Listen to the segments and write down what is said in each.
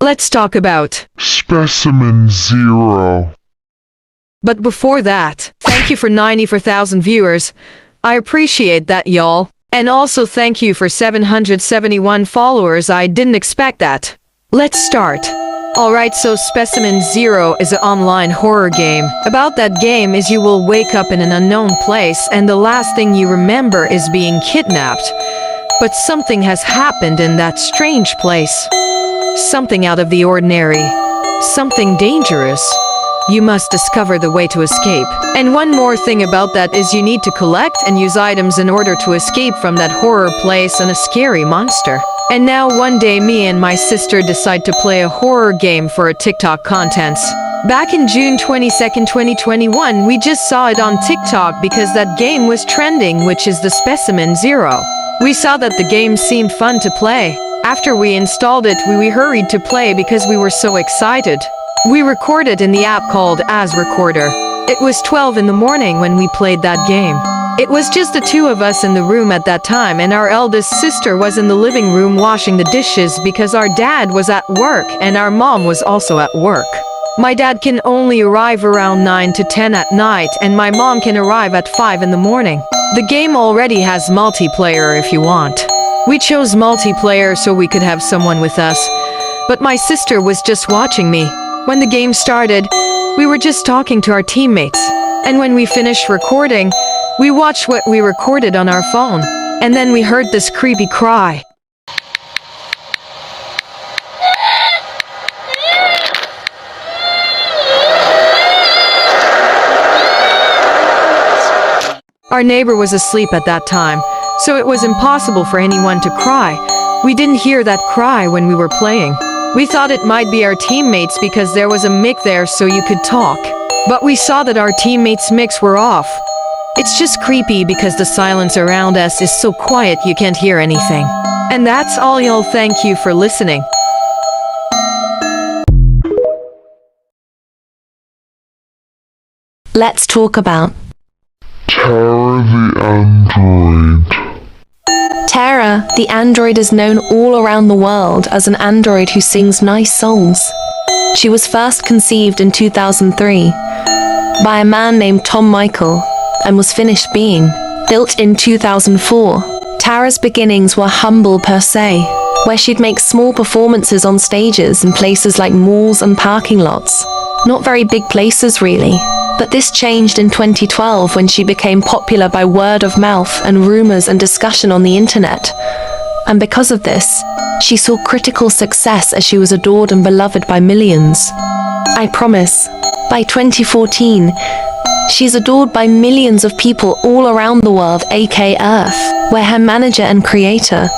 Let's talk about Specimen 0. But before that, thank you for 94,000 viewers. I appreciate that, y'all. And also thank you for 771 followers. I didn't expect that. Let's start. Alright, so Specimen 0 is an online horror game. About that game is you will wake up in an unknown place and the last thing you remember is being kidnapped. But something has happened in that strange place. Something out of the ordinary. Something dangerous. You must discover the way to escape. And one more thing about that is you need to collect and use items in order to escape from that horror place and a scary monster. And now one day me and my sister decide to play a horror game for a TikTok contents. Back in June 22nd, 2021, we just saw it on TikTok because that game was trending, which is the Specimen 0. We saw that the game seemed fun to play. After we installed it, we hurried to play because we were so excited. We recorded in the app called As Recorder. It was 12 in the morning when we played that game. It was just the two of us in the room at that time, and our eldest sister was in the living room washing the dishes because our dad was at work and our mom was also at work. My dad can only arrive around 9 to 10 at night and my mom can arrive at 5 in the morning. The game already has multiplayer if you want. We chose multiplayer so we could have someone with us, but my sister was just watching me. When the game started, we were just talking to our teammates. And when we finished recording, we watched what we recorded on our phone. And then we heard this creepy cry. Our neighbor was asleep at that time, so it was impossible for anyone to cry. We didn't hear that cry when we were playing. We thought it might be our teammates because there was a mic there so you could talk. But we saw that our teammates' mics were off. It's just creepy because the silence around us is so quiet you can't hear anything. And that's all, y'all. Thank you for listening. Let's talk about Terra the android. Terra, the android, is known all around the world as an android who sings nice songs. She was first conceived in 2003 by a man named Tom Michael and was finished being built in 2004. Terra's beginnings were humble per se, where she'd make small performances on stages in places like malls and parking lots. Not very big places really. But this changed in 2012 when she became popular by word of mouth and rumors and discussion on the internet. And because of this, she saw critical success as she was adored and beloved by millions. I promise, by 2014, she's adored by millions of people all around the world, aka Earth, where her manager and creator,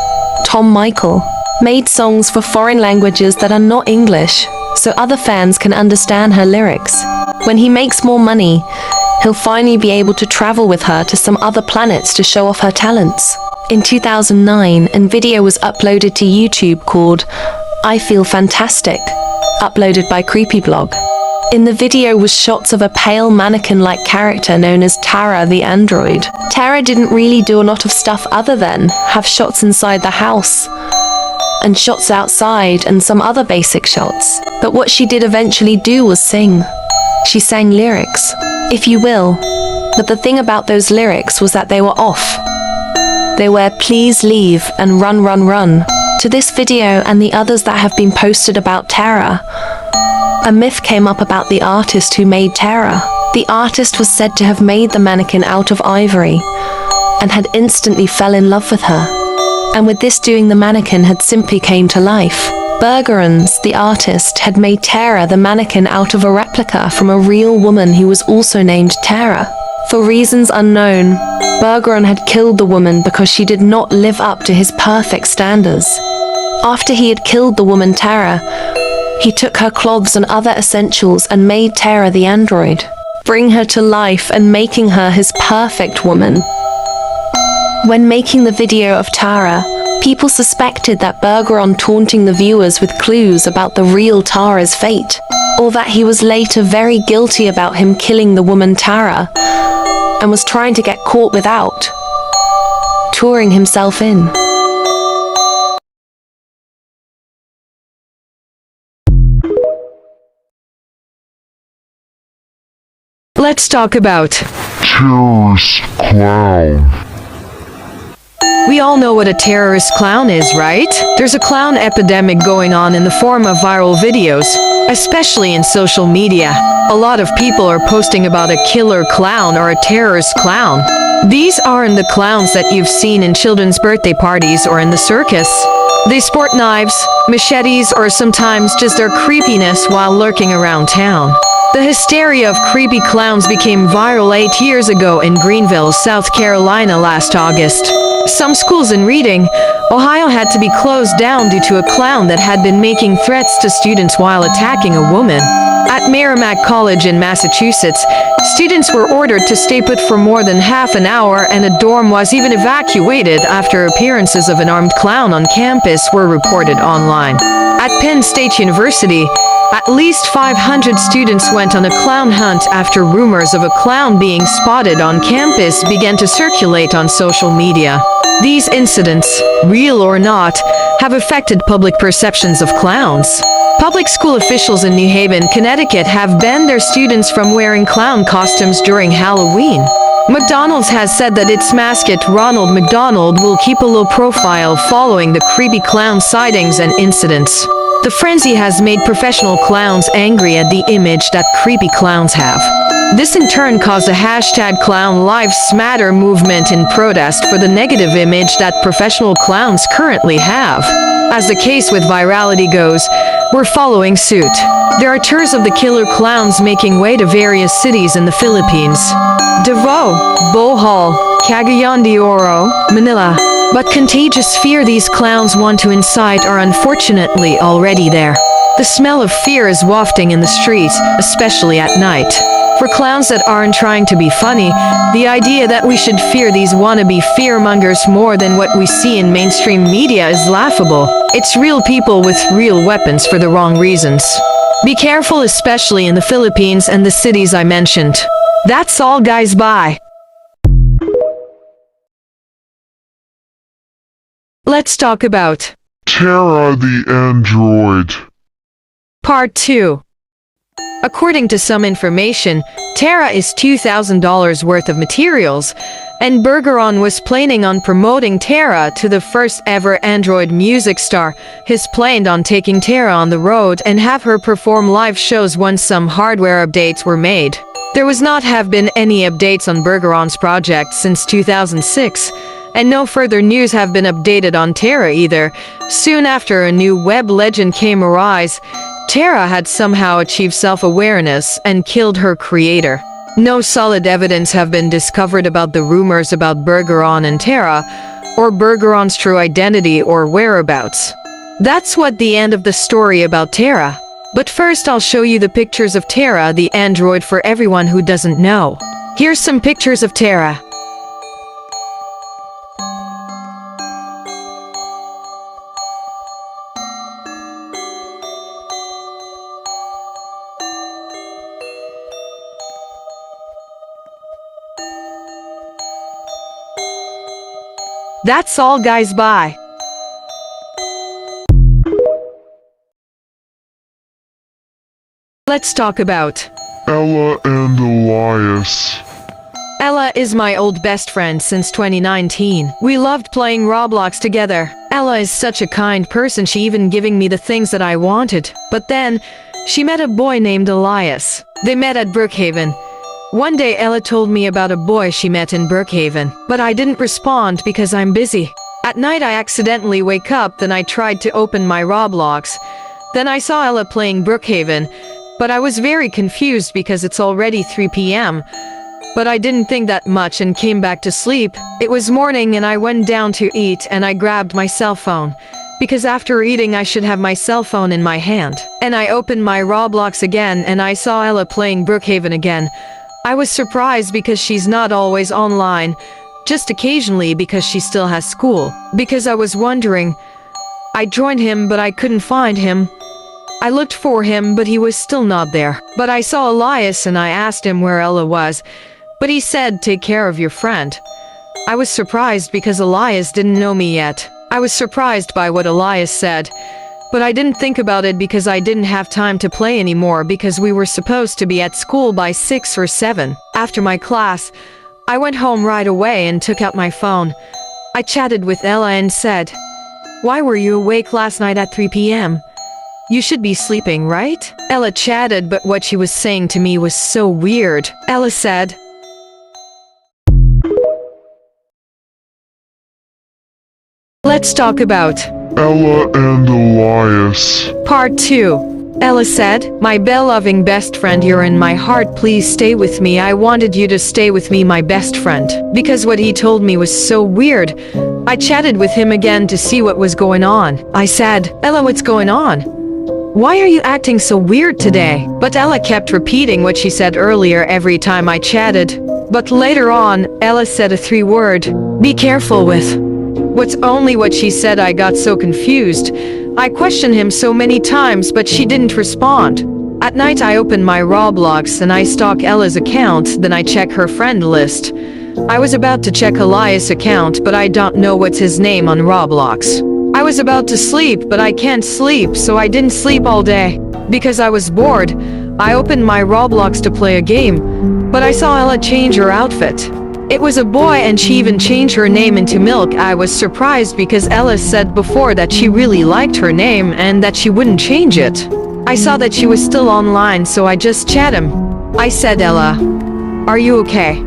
Tom Michael, made songs for foreign languages that are not English, so other fans can understand her lyrics. When he makes more money, he'll finally be able to travel with her to some other planets to show off her talents. In 2009, a video was uploaded to YouTube called I Feel Fantastic, uploaded by Creepyblog. In the video was shots of a pale mannequin-like character known as Terra the android. Terra didn't really do a lot of stuff other than have shots inside the house and shots outside and some other basic shots. But what she did eventually do was sing. She sang lyrics, if you will, but the thing about those lyrics was that they were off. They were please leave and run, run, run. To this video and the others that have been posted about Terra, a myth came up about the artist who made Terra. The artist was said to have made the mannequin out of ivory and had instantly fell in love with her. And with this doing, the mannequin had simply came to life. Bergerons, the artist, had made Terra the mannequin out of a replica from a real woman who was also named Terra. For reasons unknown, Bergeron had killed the woman because she did not live up to his perfect standards. After he had killed the woman Terra, he took her clothes and other essentials and made Terra the android, bring her to life and making her his perfect woman. When making the video of Terra, people suspected that Bergeron taunting the viewers with clues about the real Tara's fate, or that he was later very guilty about him killing the woman Terra, and was trying to get caught without touring himself in. Let's talk about terrorist clown. We all know what a terrorist clown is, right? There's a clown epidemic going on in the form of viral videos, especially in social media. A lot of people are posting about a killer clown or a terrorist clown. These aren't the clowns that you've seen in children's birthday parties or in the circus. They sport knives, machetes, or sometimes just their creepiness while lurking around town. The hysteria of creepy clowns became viral 8 years ago in Greenville, South Carolina last August. Some schools in Reading, Ohio had to be closed down due to a clown that had been making threats to students while attacking a woman. At Merrimack College in Massachusetts, students were ordered to stay put for more than half an hour, and a dorm was even evacuated after appearances of an armed clown on campus were reported online. At Penn State University, at least 500 students went on a clown hunt after rumors of a clown being spotted on campus began to circulate on social media. These incidents, real or not, have affected public perceptions of clowns. Public school officials in New Haven, Connecticut have banned their students from wearing clown costumes during Halloween. McDonald's has said that its mascot Ronald McDonald will keep a low profile following the creepy clown sightings and incidents. The frenzy has made professional clowns angry at the image that creepy clowns have. This in turn caused a hashtag Clown Lives Matter movement in protest for the negative image that professional clowns currently have. As the case with virality goes, we're following suit. There are tours of the killer clowns making way to various cities in the Philippines. Davao, Bohol, Cagayan de Oro, Manila. But contagious fear these clowns want to incite are unfortunately already there. The smell of fear is wafting in the streets, especially at night. For clowns that aren't trying to be funny, the idea that we should fear these wannabe fearmongers more than what we see in mainstream media is laughable. It's real people with real weapons for the wrong reasons. Be careful, especially in the Philippines and the cities I mentioned. That's all, guys. Bye. Let's talk about Terra the android. Part 2. According to some information, Terra is $2,000 worth of materials, and Bergeron was planning on promoting Terra to the first ever Android music star. He's planned on taking Terra on the road and have her perform live shows once some hardware updates were made. There was not have been any updates on Bergeron's project since 2006, and no further news have been updated on Terra either. Soon after a new web legend came arise, Terra had somehow achieved self-awareness and killed her creator. No solid evidence have been discovered about the rumors about Bergeron and Terra, or Bergeron's true identity or whereabouts. That's what the end of the story about Terra. But first I'll show you the pictures of Terra, the android, for everyone who doesn't know. Here's some pictures of Terra. That's all, guys. Bye. Let's talk about Ella and Elias. Ella is my old best friend since 2019. We loved playing Roblox together. Ella is such a kind person, she even giving me the things that I wanted. But then, she met a boy named Elias. They met at Brookhaven. One day Ella told me about a boy she met in Brookhaven, but I didn't respond because I'm busy. At night I accidentally wake up, then I tried to open my Roblox. Then I saw Ella playing Brookhaven, but I was very confused because it's already 3 p.m. But I didn't think that much and came back to sleep. It was morning and I went down to eat and I grabbed my cell phone. Because after eating I should have my cell phone in my hand. And I opened my Roblox again and I saw Ella playing Brookhaven again. I was surprised because she's not always online, just occasionally because she still has school. Because I was wondering, I joined him but I couldn't find him. I looked for him but he was still not there. But I saw Elias and I asked him where Ella was, but he said take care of your friend. I was surprised because Elias didn't know me yet. I was surprised by what Elias said. But I didn't think about it because I didn't have time to play anymore because we were supposed to be at school by 6 or 7. After my class, I went home right away and took out my phone. I chatted with Ella and said, "Why were you awake last night at 3 p.m.? You should be sleeping, right?" Ella chatted, but what she was saying to me was so weird. Ella said, "Let's talk about Ella and Elias. Part 2. Ella said, "My beloved best friend, you're in my heart. Please stay with me. I wanted you to stay with me, my best friend." Because what he told me was so weird. I chatted with him again to see what was going on. I said, "Ella, what's going on? Why are you acting so weird today?" But Ella kept repeating what she said earlier every time I chatted. But later on, Ella said a 3-word, "Be careful with." What's only what she said. I got so confused. I questioned him so many times, but she didn't respond. At night I open my Roblox and I stalk Ella's account, then I check her friend list. I was about to check Elias' account, but I don't know what's his name on Roblox. I was about to sleep, but I can't sleep, so I didn't sleep all day. Because I was bored, I opened my Roblox to play a game, but I saw Ella change her outfit. It was a boy and she even changed her name into Milk. I was surprised because Ella said before that she really liked her name and that she wouldn't change it. I saw that she was still online, so I just chat him. I said, "Ella, are you okay?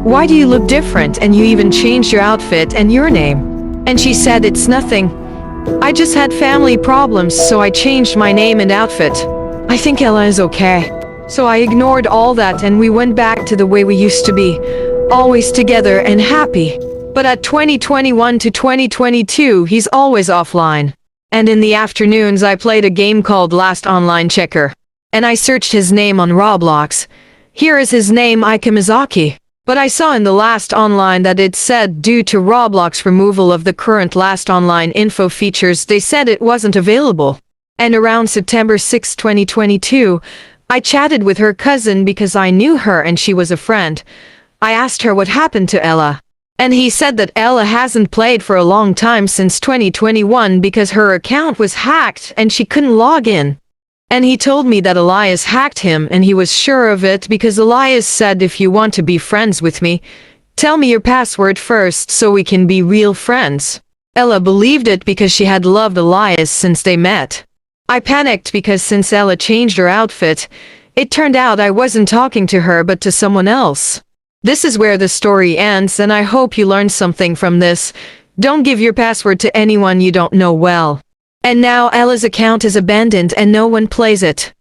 Why do you look different and you even changed your outfit and your name?" And she said, "It's nothing. I just had family problems, so I changed my name and outfit. I think Ella is okay." So I ignored all that and we went back to the way we used to be. Always together and happy. But at 2021 to 2022, he's always offline. And in the afternoons I played a game called Last Online Checker. And I searched his name on Roblox. Here is his name, Ikamizaki. But I saw in the last online that it said due to Roblox removal of the current last online info features, they said it wasn't available. And around September 6, 2022, I chatted with her cousin because I knew her and she was a friend. I asked her what happened to Ella. And he said that Ella hasn't played for a long time since 2021 because her account was hacked and she couldn't log in. And he told me that Elias hacked him and he was sure of it because Elias said, "If you want to be friends with me, tell me your password first so we can be real friends." Ella believed it because she had loved Elias since they met. I panicked because since Ella changed her outfit, it turned out I wasn't talking to her but to someone else. This is where the story ends, and I hope you learned something from this. Don't give your password to anyone you don't know well. And now Ella's account is abandoned and no one plays it.